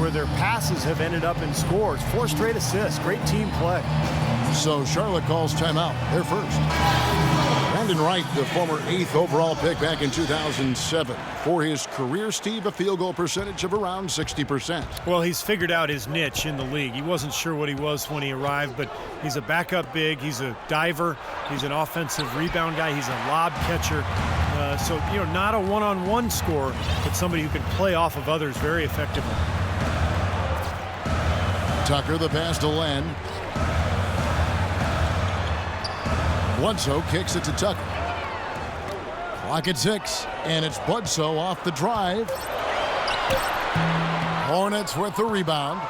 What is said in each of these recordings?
where their passes have ended up in scores. 4 straight assists. Great team play. So Charlotte calls timeout. They're first. Brandon Wright, the former 8th overall pick back in 2007. For his career, Steve, a field goal percentage of around 60%. Well, he's figured out his niche in the league. He wasn't sure what he was when he arrived, but he's a backup big. He's a diver. He's an offensive rebound guy. He's a lob catcher. So, not a one-on-one scorer, but somebody who can play off of others very effectively. Tucker, the pass to Len. Bledsoe kicks it to Tucker. Clock at 6, and it's Bledsoe off the drive. Hornets with the rebound.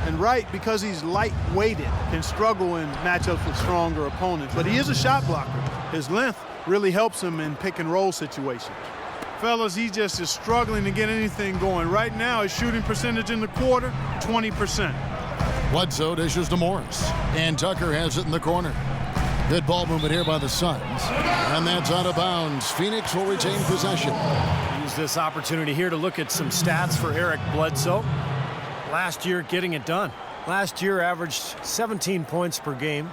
And Wright, because he's light-weighted, can struggle in matchups with stronger opponents. But he is a shot blocker. His length really helps him in pick-and-roll situations. Fellas, he just is struggling to get anything going. Right now, his shooting percentage in the quarter, 20%. Bledsoe dishes to Morris, and Tucker has it in the corner. Good ball movement here by the Suns. And that's out of bounds. Phoenix will retain possession. Use this opportunity here to look at some stats for Eric Bledsoe. Last year, getting it done. Last year averaged 17 points per game,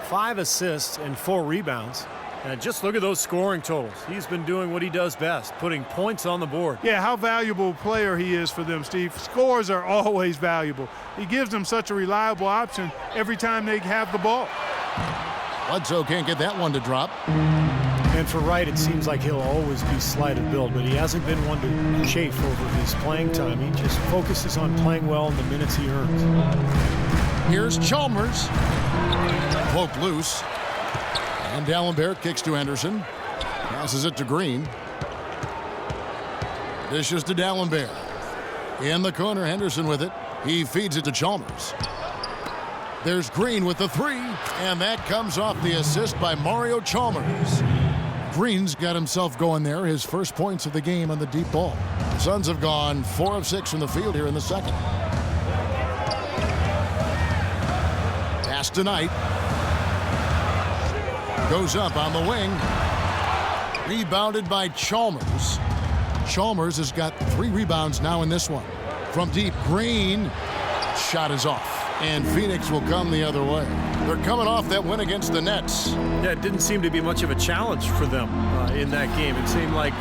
5 assists, and 4 rebounds. And just look at those scoring totals. He's been doing what he does best, putting points on the board. Yeah, how valuable a player he is for them, Steve. Scores are always valuable. He gives them such a reliable option every time they have the ball. Bledsoe can't get that one to drop. And for Wright, it seems like he'll always be slight of build, but he hasn't been one to chafe over his playing time. He just focuses on playing well in the minutes he earns. Here's Chalmers. Poked loose. And Dallenberg kicks to Henderson. Passes it to Green. Dishes to Dallenberg. In the corner, Henderson with it. He feeds it to Chalmers. There's Green with the 3, and that comes off the assist by Mario Chalmers. Green's got himself going there, his first points of the game on the deep ball. The Suns have gone 4 of 6 from the field here in the second. Pass to Knight. Goes up on the wing. Rebounded by Chalmers. Chalmers has got 3 rebounds now in this one. From deep, Green. Shot is off. And Phoenix will come the other way. They're coming off that win against the Nets. Yeah, it didn't seem to be much of a challenge for them in that game. It seemed like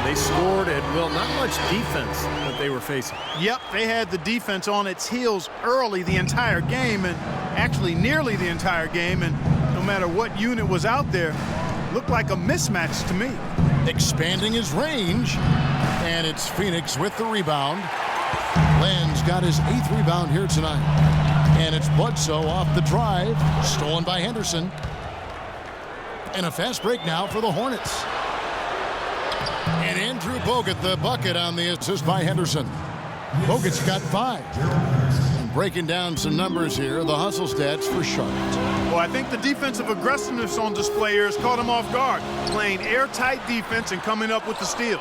they scored at will. Not much defense that they were facing. Yep, they had the defense on its heels early the entire game, and actually nearly the entire game. And no matter what unit was out there, looked like a mismatch to me. Expanding his range. And it's Phoenix with the rebound. Len's got his 8th rebound here tonight. And it's Bledsoe off the drive. Stolen by Henderson. And a fast break now for the Hornets. And Andrew Bogut, the bucket on the assist by Henderson. Bogut's got 5. And breaking down some numbers here, the hustle stats for Charlotte. Well, I think the defensive aggressiveness on display here has caught him off guard. Playing airtight defense and coming up with the steals.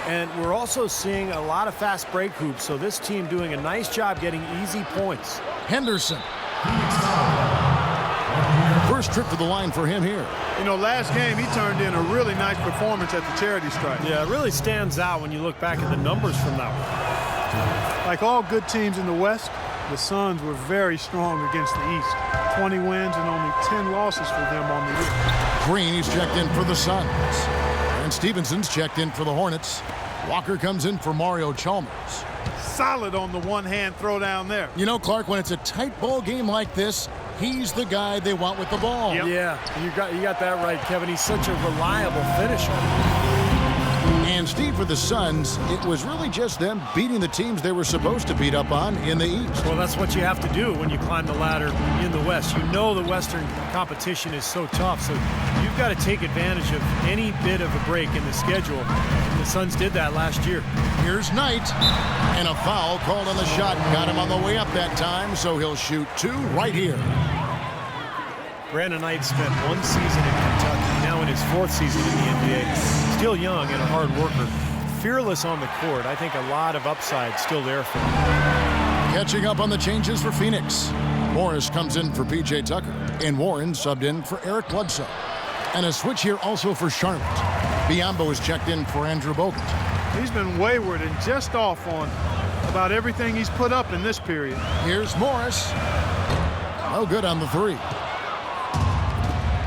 And we're also seeing a lot of fast break hoops, so this team doing a nice job getting easy points. Henderson. First trip to the line for him here. Last game he turned in a really nice performance at the charity stripe. Yeah, it really stands out when you look back at the numbers from that one. Like all good teams in the West, the Suns were very strong against the East. 20 wins and only 10 losses for them on the year. Green, he's checked in for the Suns. And Stevenson's checked in for the Hornets. Walker comes in for Mario Chalmers. Solid on the one-hand throw down there. Clark, when it's a tight ball game like this, he's the guy they want with the ball. Yep. Yeah, you got that right, Kevin. He's such a reliable finisher. And Steve, for the Suns, it was really just them beating the teams they were supposed to beat up on in the East. Well, that's what you have to do when you climb the ladder in the West. You know the Western competition is so tough, so you've got to take advantage of any bit of a break in the schedule. The Suns did that last year. Here's Knight, and a foul called on the shot. Got him on the way up that time, so he'll shoot 2 right here. Brandon Knight spent 1 season in Kentucky, now in his 4th season in the NBA. Still young and a hard worker. Fearless on the court. I think a lot of upside still there for him. Catching up on the changes for Phoenix. Morris comes in for P.J. Tucker, and Warren subbed in for Eric Bledsoe. And a switch here also for Charlotte. Biombo is checked in for Andrew Bogut. He's been wayward and just off on about everything he's put up in this period. Here's Morris. No good on the three.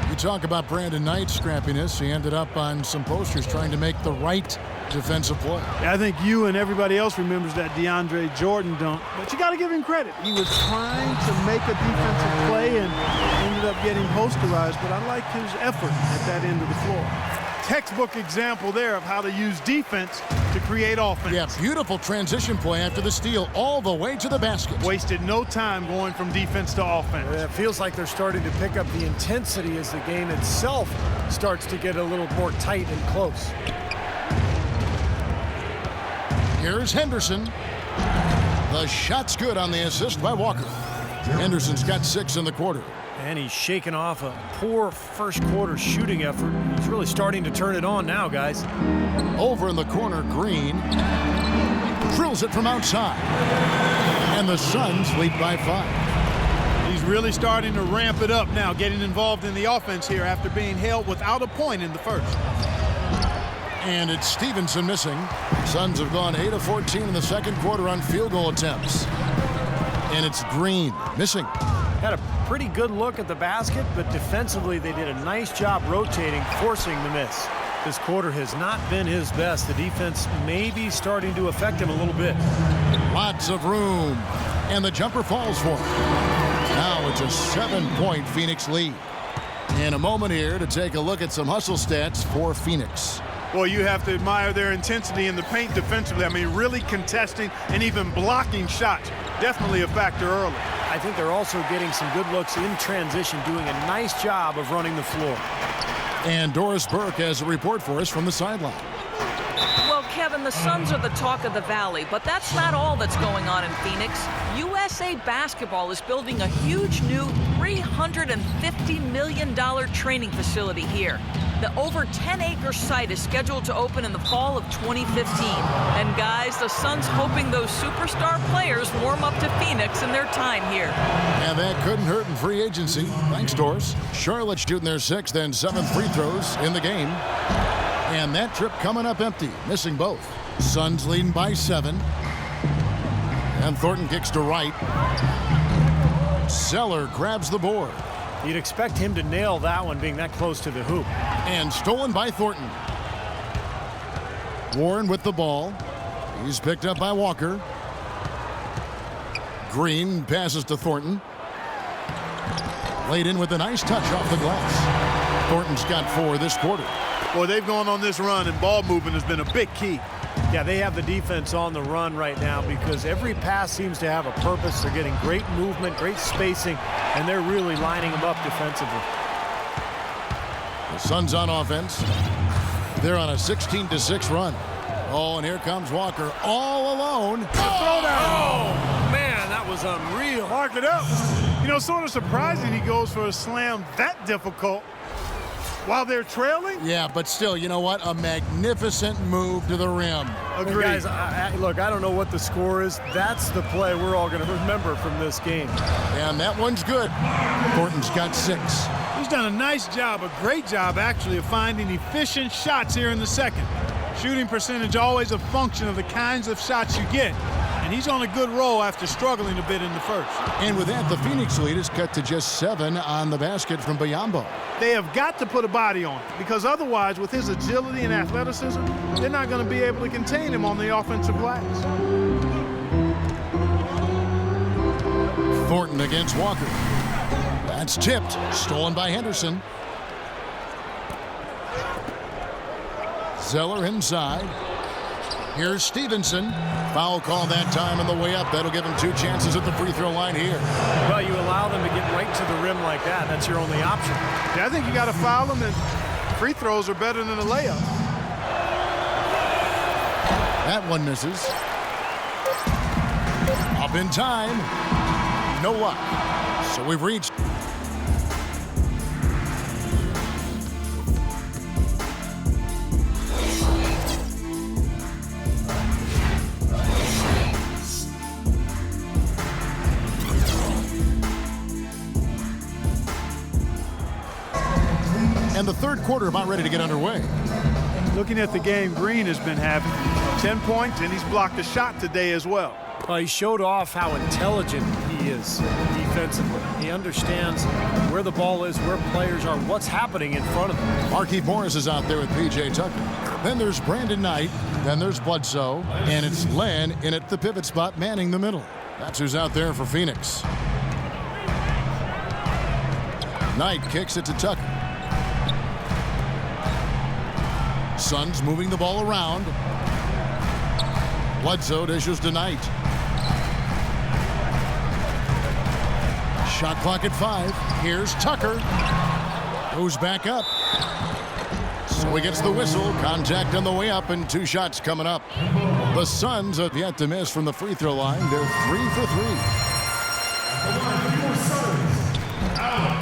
You talk about Brandon Knight's scrappiness. He ended up on some posters trying to make the right defensive play. I think you and everybody else remembers that DeAndre Jordan dunk, but you got to give him credit. He was trying to make a defensive play and ended up getting posterized, but I like his effort at that end of the floor. Textbook example there of how to use defense to create offense. Yeah, beautiful transition play after the steal all the way to the basket. Wasted no time going from defense to offense. Yeah, it feels like they're starting to pick up the intensity as the game itself starts to get a little more tight and close. Here's Henderson. The shot's good on the assist by Walker. Henderson's got 6 in the quarter. And he's shaking off a poor first quarter shooting effort. He's really starting to turn it on now, guys. Over in the corner, Green drills it from outside. And the Suns lead by 5. He's really starting to ramp it up now, getting involved in the offense here after being held without a point in the first. And it's Stevenson missing. Suns have gone 8 of 14 in the second quarter on field goal attempts. And it's Green missing. Had a pretty good look at the basket, but defensively they did a nice job rotating, forcing the miss. This quarter has not been his best. The defense may be starting to affect him a little bit. Lots of room. And the jumper falls for him. Now it's a 7-point Phoenix lead. In a moment here to take a look at some hustle stats for Phoenix. Well, you have to admire their intensity in the paint defensively. I mean, really contesting and even blocking shots. Definitely a factor early. I think they're also getting some good looks in transition, doing a nice job of running the floor. And Doris Burke has a report for us from the sideline. Well, Kevin, the Suns are the talk of the Valley, but that's not all that's going on in Phoenix. USA Basketball is building a huge new $350 million training facility here. The over 10-acre site is scheduled to open in the fall of 2015. And guys, the Suns hoping those superstar players warm up to Phoenix in their time here. And that couldn't hurt in free agency. Thanks, Doris. Charlotte shooting their 6th and 7th free throws in the game. And that trip coming up empty, missing both. Suns leading by 7. And Thornton kicks to right. Zeller grabs the board. You'd expect him to nail that one being that close to the hoop. And stolen by Thornton. Warren with the ball. He's picked up by Walker. Green passes to Thornton. Laid in with a nice touch off the glass. Thornton's got 4 this quarter. Boy, they've gone on this run, and ball movement has been a big key. Yeah, they have the defense on the run right now because every pass seems to have a purpose. They're getting great movement, great spacing, and they're really lining them up defensively. The Suns on offense. They're on a 16-6 run. Oh, and here comes Walker all alone. Oh, man, that was unreal. Mark it up. You know, sort of surprising he goes for a slam that difficult while they're trailing. Yeah, but still, you know what? A magnificent move to the rim. Agreed. Guys, look, I don't know what the score is. That's the play we're all going to remember from this game. And that one's good. Thornton's got 6. He's done a nice job, a great job, actually, of finding efficient shots here in the second. Shooting percentage always a function of the kinds of shots you get. And he's on a good roll after struggling a bit in the first. And with that, the Phoenix lead is cut to just 7 on the basket from Biyombo. They have got to put a body on it, because otherwise, with his agility and athleticism, they're not going to be able to contain him on the offensive glass. Thornton against Walker. That's tipped. Stolen by Henderson. Zeller inside. Here's Stevenson. Foul call that time on the way up. That'll give him 2 chances at the free throw line here. Well, you allow them to get right to the rim like that. That's your only option. Yeah, I think you got to foul them, and free throws are better than a layup. That one misses. Up in time. No luck. So we've reached. And the third quarter about ready to get underway. Looking at the game Green has been having, 10 points, and he's blocked a shot today as well. Well, he showed off how intelligent he is defensively. He understands where the ball is, where players are, what's happening in front of them. Markieff Morris is out there with P.J. Tucker. Then there's Brandon Knight. Then there's Bledsoe. And it's Len in at the pivot spot, manning the middle. That's who's out there for Phoenix. Knight kicks it to Tucker. Suns moving the ball around. Bledsoe dishes to Knight. Shot clock at 5. Here's Tucker. Goes back up. So he gets the whistle. Contact on the way up and 2 shots coming up. The Suns have yet to miss from the free throw line. They're 3 for 3.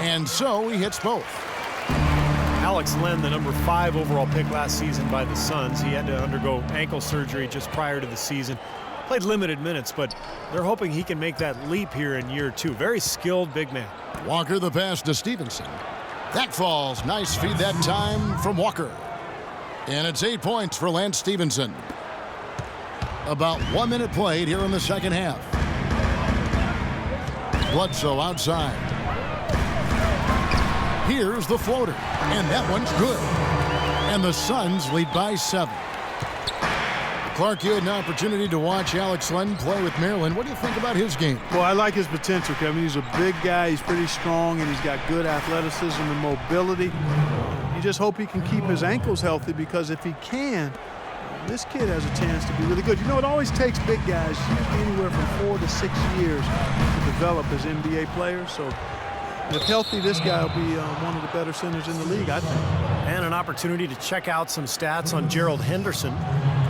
And so he hits both. Alex Len, the number 5 overall pick last season by the Suns. He had to undergo ankle surgery just prior to the season. Played limited minutes, but they're hoping he can make that leap here in year 2. Very skilled big man. Walker the pass to Stevenson. That falls. Nice feed that time from Walker. And it's 8 points for Lance Stevenson. About 1 minute played here in the second half. Bledsoe outside. Here's the floater. And that one's good. And the Suns lead by 7. Clark, you had an opportunity to watch Alex Len play with Maryland. What do you think about his game? Well, I like his potential, Kevin. He's a big guy. He's pretty strong, and he's got good athleticism and mobility. You just hope he can keep his ankles healthy, because if he can, this kid has a chance to be really good. You know, it always takes big guys usually anywhere from 4 to 6 years to develop as NBA players. So if healthy, this guy will be one of the better centers in the league, I think. And an opportunity to check out some stats on Gerald Henderson.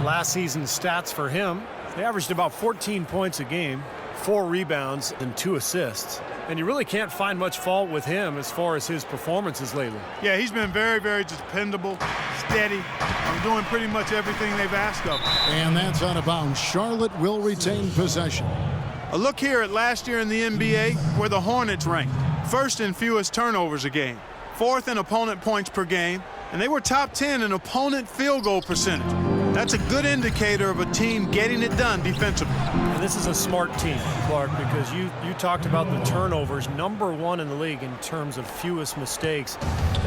Last season's stats for him, they averaged about 14 points a game, 4 rebounds, and 2 assists. And you really can't find much fault with him as far as his performances lately. Yeah, he's been very, very dependable, steady, doing pretty much everything they've asked of him. And that's out of bounds. Charlotte will retain possession. A look here at last year in the NBA, where the Hornets ranked. First in fewest turnovers a game, 4th in opponent points per game, and they were top 10 in opponent field goal percentage. That's a good indicator of a team getting it done defensively. And this is a smart team, Clark, because you talked about the turnovers, number 1 in the league in terms of fewest mistakes.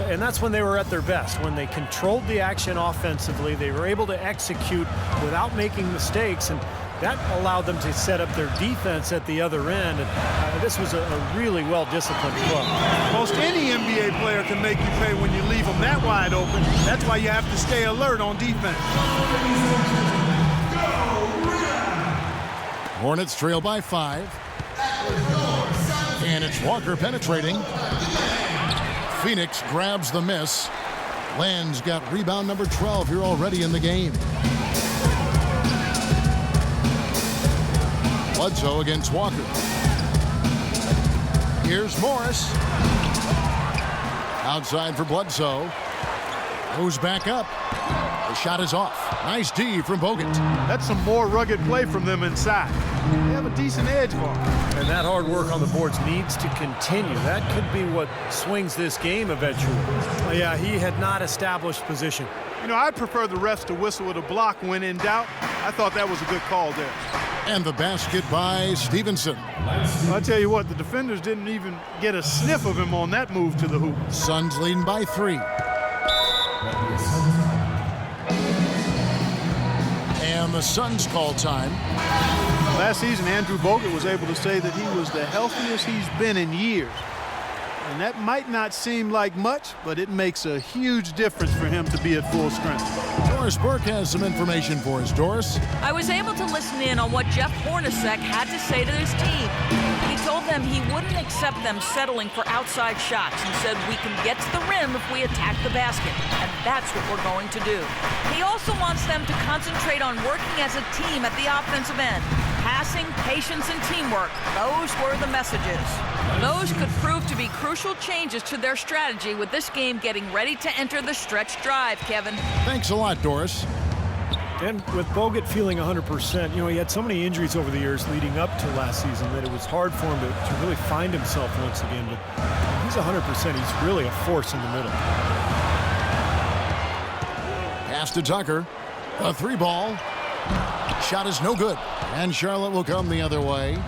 And that's when they were at their best, when they controlled the action offensively. They were able to execute without making mistakes, and that allowed them to set up their defense at the other end. And this was a really well-disciplined club. Most any NBA player can make you pay when you leave them that wide open. That's why you have to stay alert on defense. Hornets trail by 5. And it's Walker penetrating. Phoenix grabs the miss. Land's got rebound number 12 here already in the game. Bledsoe against Walker. Here's Morris. Outside for Bledsoe. Goes back up. The shot is off. Nice D from Bogut. That's some more rugged play from them inside. They have a decent edge for them. And that hard work on the boards needs to continue. That could be what swings this game eventually. Well, yeah, he had not established position. You know, I'd prefer the refs to whistle with a block when in doubt. I thought that was a good call there. And the basket by Stevenson. I'll tell you what, the defenders didn't even get a sniff of him on that move to the hoop. Suns leading by 3. And the Suns call time. Last season, Andrew Bogut was able to say that he was the healthiest he's been in years. And that might not seem like much, but it makes a huge difference for him to be at full strength. Doris Burke has some information for us. Doris? I was able to listen in on what Jeff Hornacek had to say to his team. He told them he wouldn't accept them settling for outside shots and said we can get to the rim if we attack the basket, and that's what we're going to do. He also wants them to concentrate on working as a team at the offensive end. Passing, patience, and teamwork, those were the messages. Those could prove to be crucial changes to their strategy with this game getting ready to enter the stretch drive, Kevin. Thanks a lot, Doris. And with Bogut feeling 100%, you know, he had so many injuries over the years leading up to last season that it was hard for him to really find himself once again. But he's 100%. He's really a force in the middle. Pass to Tucker. A 3 ball. Shot is no good. And Charlotte will come the other way.